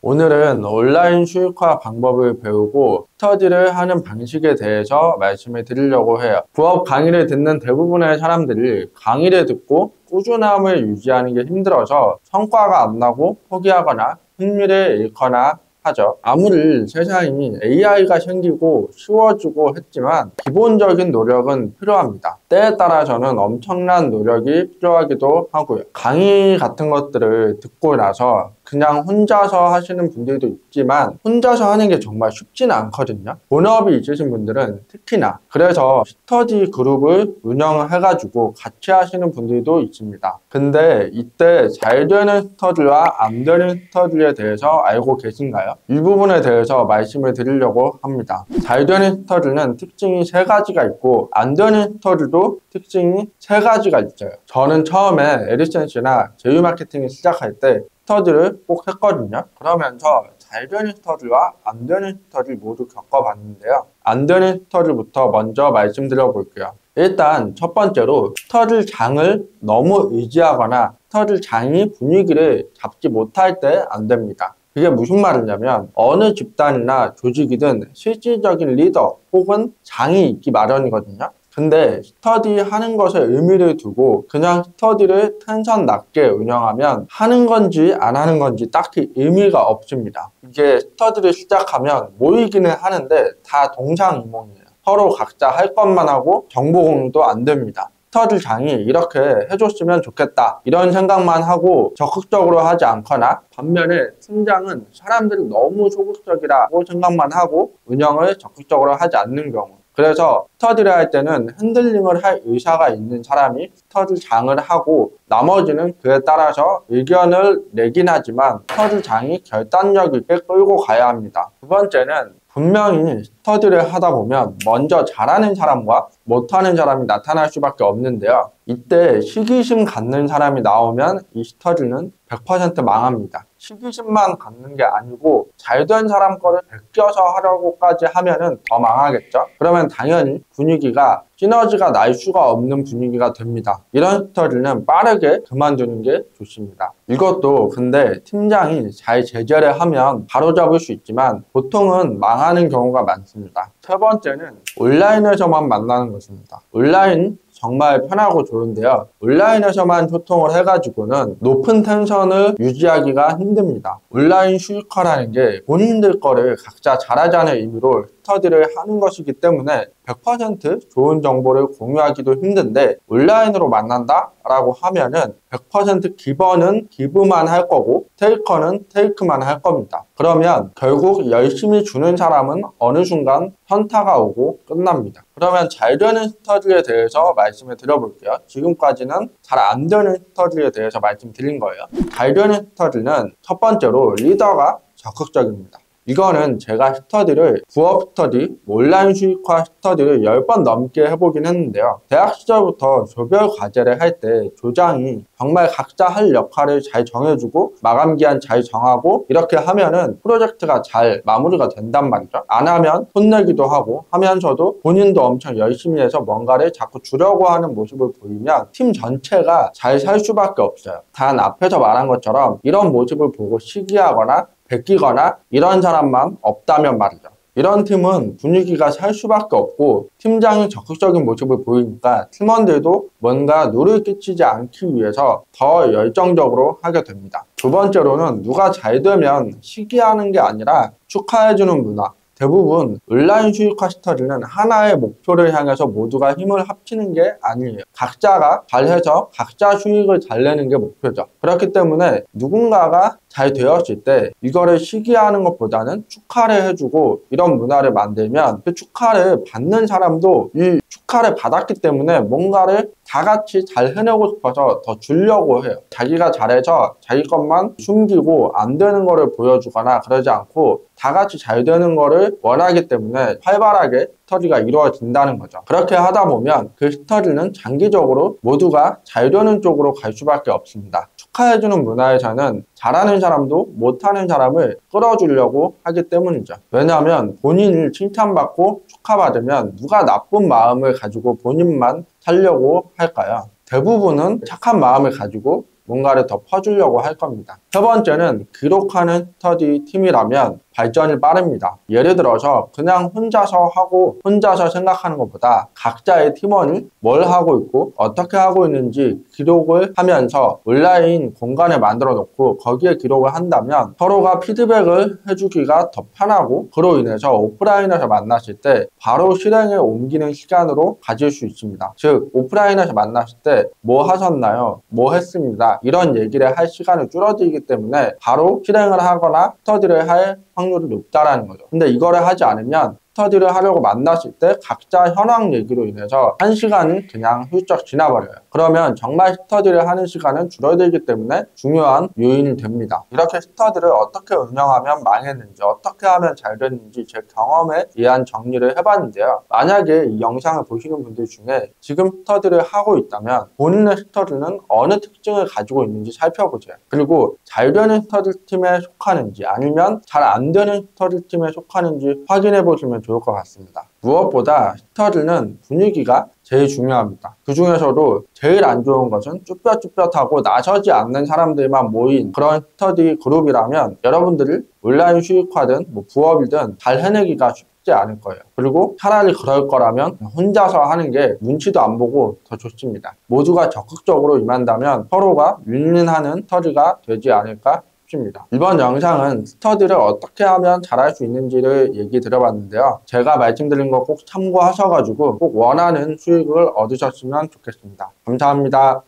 오늘은 온라인 수익화 방법을 배우고 스터디를 하는 방식에 대해서 말씀을 드리려고 해요. 부업 강의를 듣는 대부분의 사람들이 강의를 듣고 꾸준함을 유지하는 게 힘들어서 성과가 안 나고 포기하거나 흥미를 잃거나 하죠. 아무리 세상이 AI가 생기고 쉬워지고 했지만 기본적인 노력은 필요합니다. 때에 따라서는 엄청난 노력이 필요하기도 하고요. 강의 같은 것들을 듣고 나서 그냥 혼자서 하시는 분들도 있지만 혼자서 하는 게 정말 쉽지는 않거든요. 본업이 있으신 분들은 특히나 그래서 스터디 그룹을 운영해가지고 같이 하시는 분들도 있습니다. 근데 이때 잘 되는 스터디와 안 되는 스터디에 대해서 알고 계신가요? 이 부분에 대해서 말씀을 드리려고 합니다. 잘 되는 스터디는 특징이 세 가지가 있고 안 되는 스터디도 특징이 세 가지가 있어요. 저는 처음에 에디센스나 제휴마케팅을 시작할 때 스터디를 꼭 했거든요. 그러면서 잘 되는 스터디와 안 되는 스터디 모두 겪어봤는데요. 안 되는 스터디부터 먼저 말씀드려 볼게요. 일단 첫 번째로 스터디 장을 너무 의지하거나 스터디 장이 분위기를 잡지 못할 때 안 됩니다. 그게 무슨 말이냐면 어느 집단이나 조직이든 실질적인 리더 혹은 장이 있기 마련이거든요. 근데 스터디 하는 것에 의미를 두고 그냥 스터디를 텐션 낮게 운영하면 하는 건지 안 하는 건지 딱히 의미가 없습니다. 이게 스터디를 시작하면 모이기는 하는데 다 동상이몽이에요. 서로 각자 할 것만 하고 정보 공유도 안 됩니다. 스터디 장이 이렇게 해줬으면 좋겠다 이런 생각만 하고 적극적으로 하지 않거나 반면에 팀장은 사람들이 너무 소극적이라고 생각만 하고 운영을 적극적으로 하지 않는 경우, 그래서 스터디를 할 때는 핸들링을 할 의사가 있는 사람이 스터디 장을 하고 나머지는 그에 따라서 의견을 내긴 하지만 스터디 장이 결단력 있게 끌고 가야 합니다. 두 번째는 분명히 스터디를 하다 보면 먼저 잘하는 사람과 못하는 사람이 나타날 수밖에 없는데요. 이때 시기심 갖는 사람이 나오면 이 스터디는 100% 망합니다. 시기심만 갖는 게 아니고 잘된 사람 거를 베껴서 하려고까지 하면은 더 망하겠죠. 그러면 당연히 분위기가 시너지가 날 수가 없는 분위기가 됩니다. 이런 스터디는 빠르게 그만두는 게 좋습니다. 이것도 근데 팀장이 잘 제재를 하면 바로잡을 수 있지만 보통은 망하는 경우가 많습니다. 세 번째는 온라인에서만 만나는 것입니다. 온라인 정말 편하고 좋은데요. 온라인에서만 소통을 해가지고는 높은 텐션을 유지하기가 힘듭니다. 온라인 수익화라는 게 본인들 거를 각자 잘하자는 의미로 스터디를 하는 것이기 때문에 100% 좋은 정보를 공유하기도 힘든데 온라인으로 만난다? 라고 하면은 100% 기버는 기브만 할 거고 테이커는 테이크만 할 겁니다. 그러면 결국 열심히 주는 사람은 어느 순간 현타가 오고 끝납니다. 그러면 잘 되는 스터디에 대해서 말씀을 드려볼게요. 지금까지는 잘 안 되는 스터디에 대해서 말씀드린 거예요. 잘 되는 스터디는 첫 번째로 리더가 적극적입니다. 이거는 제가 스터디를 부업 스터디, 온라인 수익화 스터디를 10번 넘게 해보긴 했는데요. 대학 시절부터 조별 과제를 할 때 조장이 정말 각자 할 역할을 잘 정해주고 마감 기한 잘 정하고 이렇게 하면은 프로젝트가 잘 마무리가 된단 말이죠. 안 하면 혼내기도 하고 하면서도 본인도 엄청 열심히 해서 뭔가를 자꾸 주려고 하는 모습을 보이면 팀 전체가 잘 살 수밖에 없어요. 단 앞에서 말한 것처럼 이런 모습을 보고 시기하거나 베끼거나 이런 사람만 없다면 말이죠. 이런 팀은 분위기가 살 수밖에 없고 팀장이 적극적인 모습을 보이니까 팀원들도 뭔가 누를 끼치지 않기 위해서 더 열정적으로 하게 됩니다. 두 번째로는 누가 잘 되면 시기하는 게 아니라 축하해주는 문화. 대부분 온라인 수익화 스터디는 하나의 목표를 향해서 모두가 힘을 합치는 게 아니에요. 각자가 잘해서 각자 수익을 잘 내는 게 목표죠. 그렇기 때문에 누군가가 잘 되었을 때 이거를 시기하는 것보다는 축하를 해주고 이런 문화를 만들면 그 축하를 받는 사람도 이 축하를 받았기 때문에 뭔가를 다 같이 잘 해내고 싶어서 더 주려고 해요. 자기가 잘해서 자기 것만 숨기고 안 되는 거를 보여주거나 그러지 않고 다 같이 잘 되는 거를 원하기 때문에 활발하게 스터디가 이루어진다는 거죠. 그렇게 하다 보면 그 스터디는 장기적으로 모두가 잘 되는 쪽으로 갈 수밖에 없습니다. 축하해주는 문화에서는 잘하는 사람도 못하는 사람을 끌어주려고 하기 때문이죠. 왜냐하면 본인이 칭찬받고 축하받으면 누가 나쁜 마음을 가지고 본인만 살려고 할까요? 대부분은 착한 마음을 가지고 뭔가를 더 퍼주려고 할 겁니다. 세 번째는 기록하는 스터디 팀이라면 발전이 빠릅니다. 예를 들어서 그냥 혼자서 하고 혼자서 생각하는 것보다 각자의 팀원이 뭘 하고 있고 어떻게 하고 있는지 기록을 하면서 온라인 공간을 만들어 놓고 거기에 기록을 한다면 서로가 피드백을 해주기가 더 편하고 그로 인해서 오프라인에서 만났을 때 바로 실행에 옮기는 시간으로 가질 수 있습니다. 즉 오프라인에서 만났을 때 뭐 하셨나요? 뭐 했습니다. 이런 얘기를 할 시간이 줄어들기 때문에 바로 실행을 하거나 스터디를 할 확률이 높다라는 거죠. 근데 이거를 하지 않으면 스터디를 하려고 만났을 때 각자 현황 얘기로 인해서 1시간이 그냥 훌쩍 지나버려요. 그러면 정말 스터디를 하는 시간은 줄어들기 때문에 중요한 요인이 됩니다. 이렇게 스터디를 어떻게 운영하면 망했는지 어떻게 하면 잘 됐는지 제 경험에 의한 정리를 해봤는데요. 만약에 이 영상을 보시는 분들 중에 지금 스터디를 하고 있다면 본인의 스터디는 어느 특징을 가지고 있는지 살펴보세요. 그리고 잘 되는 스터디 팀에 속하는지 아니면 잘 안 되는 스터디 팀에 속하는지 확인해 보시면 좋을 것 같습니다. 무엇보다 스터디는 분위기가 제일 중요합니다. 그 중에서도 제일 안 좋은 것은 쭈뼛쭈뼛하고 나서지 않는 사람들만 모인 그런 스터디 그룹이라면 여러분들이 온라인 수익화든 부업이든 잘 해내기가 쉽지 않을 거예요. 그리고 차라리 그럴 거라면 혼자서 하는 게 눈치도 안 보고 더 좋습니다. 모두가 적극적으로 임한다면 서로가 윈윈하는 스터디가 되지 않을까 싶습니다. 이번 영상은 스터디를 어떻게 하면 잘할 수 있는지를 얘기 드려봤는데요. 제가 말씀드린 거 꼭 참고하셔가지고 꼭 원하는 수익을 얻으셨으면 좋겠습니다. 감사합니다.